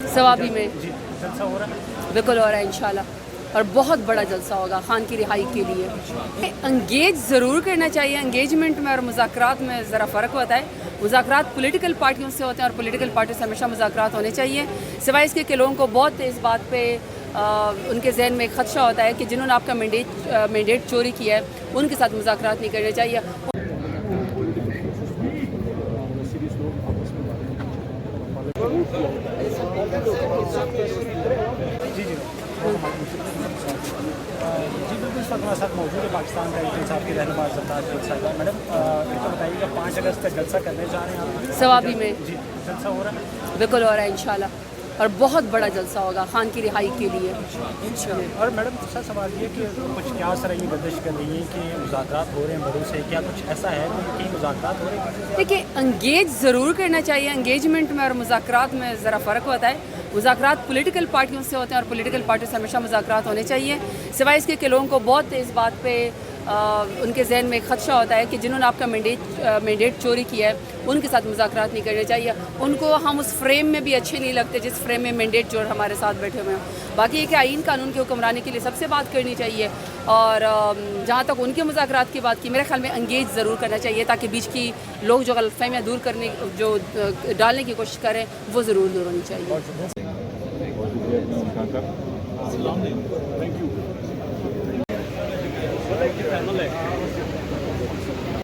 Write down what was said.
सवाबी में जी जलसा हो रहा है। बिल्कुल हो रहा है इंशाल्लाह, और बहुत बड़ा जलसा होगा खान की रिहाई के लिए। इंगेज ज़रूर करना चाहिए, इंगेजमेंट में और मुज़ाकरात में ज़रा फ़र्क होता है। मुज़ाकरात पॉलिटिकल पार्टियों से होते हैं और पॉलिटिकल पार्टियों से हमेशा मुज़ाकरात होने चाहिए, सिवाय इसके कि लोगों को बहुत इस बात पे उनके जहन में एक ख़दशा होता है कि जिन्होंने आपका मैंडेट चोरी किया है उनके साथ मुज़ाकरात नहीं करने चाहिए। जी जी जी बिल्कुल, इस वक्त हमारे साथ मौजूद है पाकिस्तान का इंसाफ की रहनुमा ज़रदार साहिबा। मैडम एक तो बताइएगा 5 अगस्त तक जलसा करने जा रहे हैं आप? सवाबी में जी जलसा हो रहा है। बिल्कुल हो रहा है इंशाल्लाह, और बहुत बड़ा जलसा होगा खान की रिहाई के लिए। और मैडम दूसरा सवाल ये कि कुछ क्या सर ये गर्दिश कर रही है कि मुज़ाकरात हो रहे हैं बड़ों से, क्या कुछ ऐसा है कि मुज़ाकरात हो रहे हैं? देखिए, इंगेज ज़रूर करना चाहिए, इंगेजमेंट में और मुज़ाकरात में ज़रा फ़र्क होता है। मुज़ाकरात पॉलिटिकल पार्टियों से होते हैं और पॉलिटिकल पार्टियों से हमेशा मुज़ाकरात होने चाहिए, सिवाय इसके कि लोगों को बहुत इस बात पे उनके जहन में एक ख़दशा होता है कि जिन्होंने आपका मैंडेट चोरी किया है उनके साथ मुज़ाकरात नहीं करने चाहिए। उनको हम उस फ्रेम में भी अच्छे नहीं लगते जिस फ्रेम में मैंडेट चोर हमारे साथ बैठे हुए हैं। बाकी ये कि आइन कानून की हुक्मरानी के लिए सबसे बात करनी चाहिए, और जहाँ तक उनके मुज़ाकरात की बात की, मेरे ख्याल में इंगेज ज़रूर करना चाहिए ताकि बीच की लोग जो गलतफहमियाँ दूर करने जो डालने की कोशिश करें वो ज़रूर दूर होनी चाहिए। Thank you.